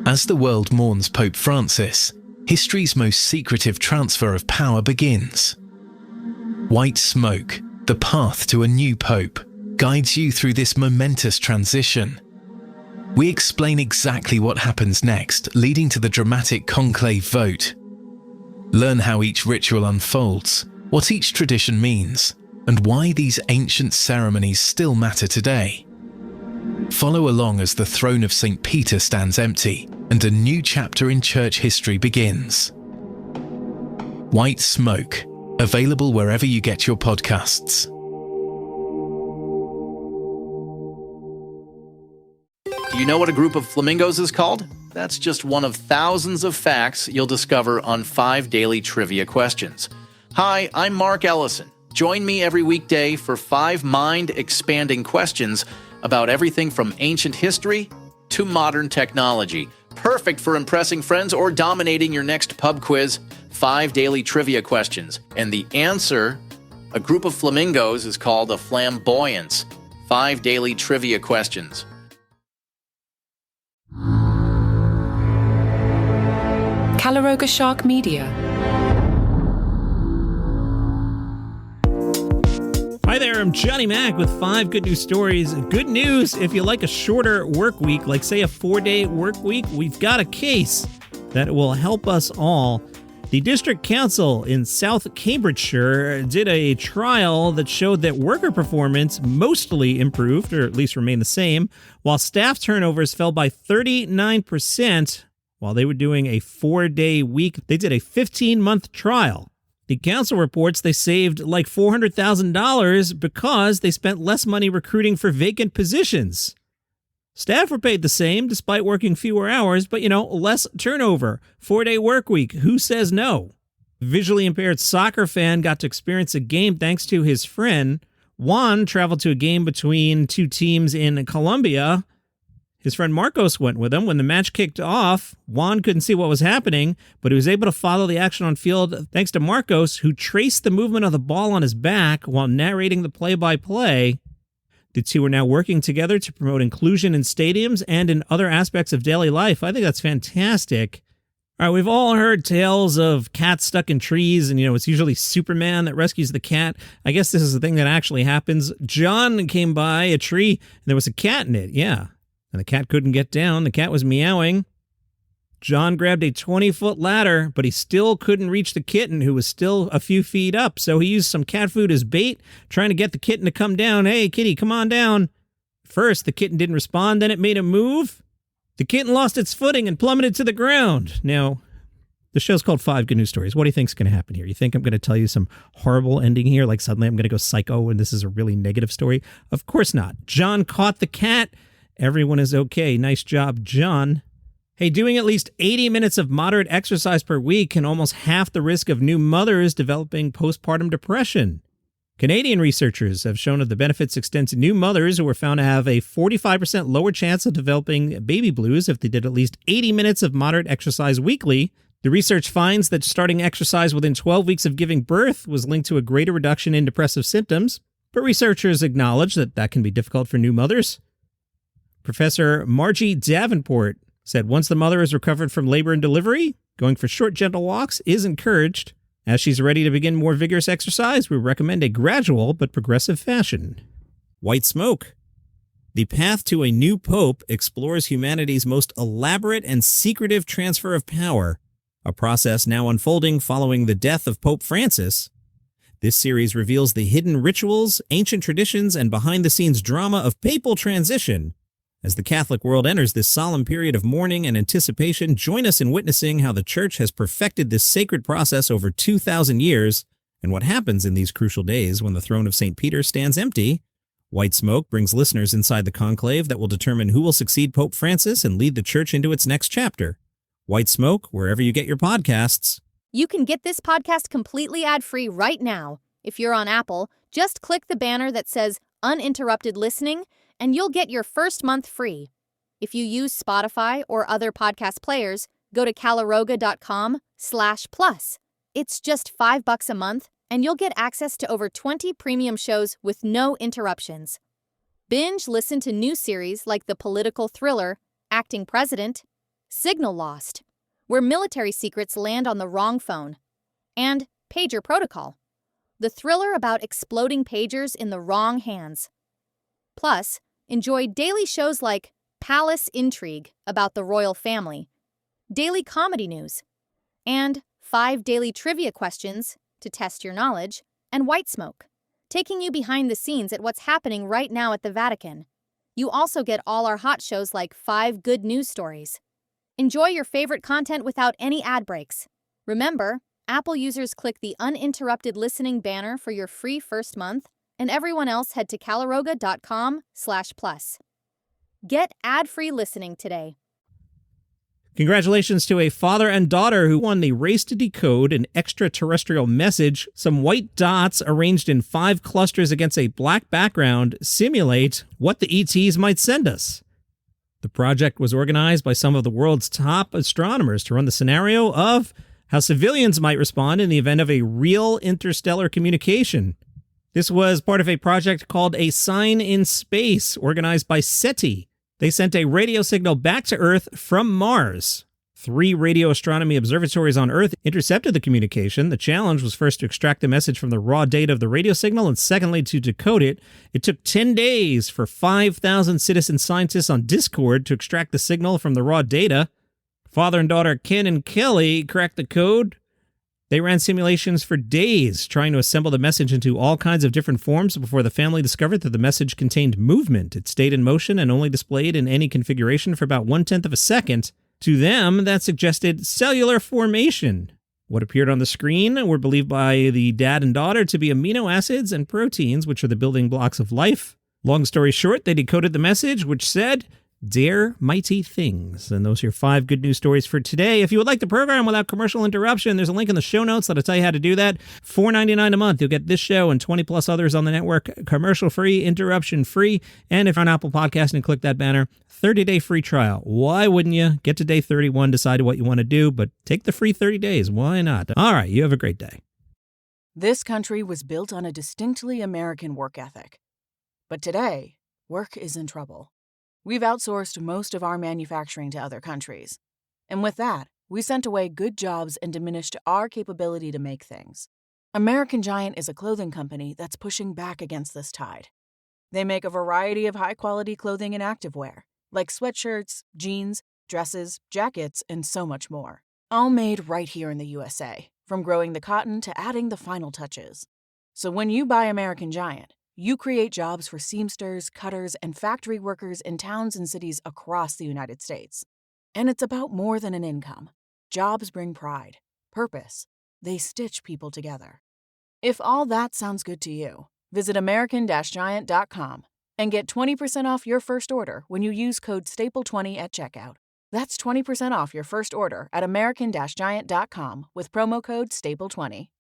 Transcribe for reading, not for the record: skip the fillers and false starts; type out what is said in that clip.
As the world mourns Pope Francis, history's most secretive transfer of power begins. White Smoke, the path to a new pope, guides you through this momentous transition. We explain exactly what happens next, leading to the dramatic conclave vote. Learn how each ritual unfolds, what each tradition means, and why these ancient ceremonies still matter today. Follow along as the throne of St. Peter stands empty and a new chapter in church history begins. White Smoke, available wherever you get your podcasts. Do you know what a group of flamingos is called? That's just one of thousands of facts you'll discover on 5 daily trivia questions. Hi, I'm Mark Ellison. Join me every weekday for 5 mind-expanding questions about everything from ancient history to modern technology. Perfect for impressing friends or dominating your next pub quiz. 5 daily trivia questions. And the answer, a group of flamingos, is called a flamboyance. 5 daily trivia questions. Caloroga Shark Media. Hi there, I'm Johnny Mac with 5 good news stories. Good news, if you like a shorter work week, like say a 4-day work week, we've got a case that will help us all. The District Council in South Cambridgeshire did a trial that showed that worker performance mostly improved, or at least remained the same, while staff turnovers fell by 39%. While they were doing a 4-day week, they did a 15-month trial. The council reports they saved like $400,000 because they spent less money recruiting for vacant positions. Staff were paid the same despite working fewer hours, but less turnover. 4-day work week. Who says no? A visually impaired soccer fan got to experience a game thanks to his friend. Juan traveled to a game between 2 teams in Colombia. His friend Marcos went with him. When the match kicked off, Juan couldn't see what was happening, but he was able to follow the action on field thanks to Marcos, who traced the movement of the ball on his back while narrating the play-by-play. The two are now working together to promote inclusion in stadiums and in other aspects of daily life. I think that's fantastic. All right, we've all heard tales of cats stuck in trees, and it's usually Superman that rescues the cat. I guess this is the thing that actually happens. John came by a tree, and there was a cat in it, yeah. And the cat couldn't get down. The cat was meowing. John grabbed a 20-foot ladder, but he still couldn't reach the kitten, who was still a few feet up. So he used some cat food as bait, trying to get the kitten to come down. Hey, kitty, come on down. First, the kitten didn't respond. Then it made a move. The kitten lost its footing and plummeted to the ground. Now, the show's called 5 Good News Stories. What do you think's going to happen here? You think I'm going to tell you some horrible ending here? Like suddenly I'm going to go psycho and this is a really negative story? Of course not. John caught the cat. Everyone is okay. Nice job, John. Hey, doing at least 80 minutes of moderate exercise per week can almost half the risk of new mothers developing postpartum depression. Canadian researchers have shown that the benefits extend to new mothers who were found to have a 45% lower chance of developing baby blues if they did at least 80 minutes of moderate exercise weekly. The research finds that starting exercise within 12 weeks of giving birth was linked to a greater reduction in depressive symptoms, but researchers acknowledge that that can be difficult for new mothers. Professor Margie Davenport said once the mother is recovered from labor and delivery, going for short, gentle walks is encouraged. As she's ready to begin more vigorous exercise, we recommend a gradual but progressive fashion. White Smoke. The path to a new pope explores humanity's most elaborate and secretive transfer of power, a process now unfolding following the death of Pope Francis. This series reveals the hidden rituals, ancient traditions, and behind-the-scenes drama of papal transition. As the Catholic world enters this solemn period of mourning and anticipation, join us in witnessing how the Church has perfected this sacred process over 2,000 years, and what happens in these crucial days when the throne of St. Peter stands empty. White Smoke brings listeners inside the conclave that will determine who will succeed Pope Francis and lead the Church into its next chapter. White Smoke, wherever you get your podcasts. You can get this podcast completely ad-free right now. If you're on Apple, just click the banner that says Uninterrupted Listening, and you'll get your first month free. If you use Spotify or other podcast players, go to caloroga.com/plus. It's just $5 a month, and you'll get access to over 20 premium shows with no interruptions. Binge listen to new series like the political thriller Acting President, Signal Lost, where military secrets land on the wrong phone, and Pager Protocol, the thriller about exploding pagers in the wrong hands. Plus, enjoy daily shows like Palace Intrigue about the royal family, daily comedy news, and 5 daily trivia questions to test your knowledge, and White Smoke, taking you behind the scenes at what's happening right now at the Vatican. You also get all our hot shows like 5 good news stories. Enjoy your favorite content without any ad breaks. Remember, Apple users click the uninterrupted listening banner for your free first month, and everyone else head to caloroga.com/plus. Get ad-free listening today. Congratulations to a father and daughter who won the race to decode an extraterrestrial message. Some white dots arranged in 5 clusters against a black background simulate what the ETs might send us. The project was organized by some of the world's top astronomers to run the scenario of how civilians might respond in the event of a real interstellar communication. This was part of a project called A Sign in Space, organized by SETI. They sent a radio signal back to Earth from Mars. 3 radio astronomy observatories on Earth intercepted the communication. The challenge was first to extract the message from the raw data of the radio signal, and secondly, to decode it. It took 10 days for 5,000 citizen scientists on Discord to extract the signal from the raw data. Father and daughter Ken and Kelly cracked the code. They ran simulations for days, trying to assemble the message into all kinds of different forms before the family discovered that the message contained movement. It stayed in motion and only displayed in any configuration for about 1/10 of a second. To them, that suggested cellular formation. What appeared on the screen were believed by the dad and daughter to be amino acids and proteins, which are the building blocks of life. Long story short, they decoded the message, which said, "Dare mighty things." And those are your 5 good news stories for today. If you would like the program without commercial interruption, there's a link in the show notes that'll tell you how to do that. $4.99 a month. You'll get this show and 20 plus others on the network, commercial free, interruption free. And if you're on Apple Podcast and click that banner, 30-day free trial. Why wouldn't you? Get to day 31, decide what you want to do, but take the free 30 days. Why not? All right, you have a great day. This country was built on a distinctly American work ethic. But today, work is in trouble. We've outsourced most of our manufacturing to other countries. And with that, we sent away good jobs and diminished our capability to make things. American Giant is a clothing company that's pushing back against this tide. They make a variety of high-quality clothing and activewear, like sweatshirts, jeans, dresses, jackets, and so much more. All made right here in the USA, from growing the cotton to adding the final touches. So when you buy American Giant, you create jobs for seamsters, cutters, and factory workers in towns and cities across the United States. And it's about more than an income. Jobs bring pride, purpose. They stitch people together. If all that sounds good to you, visit American-Giant.com and get 20% off your first order when you use code STAPLE20 at checkout. That's 20% off your first order at American-Giant.com with promo code STAPLE20.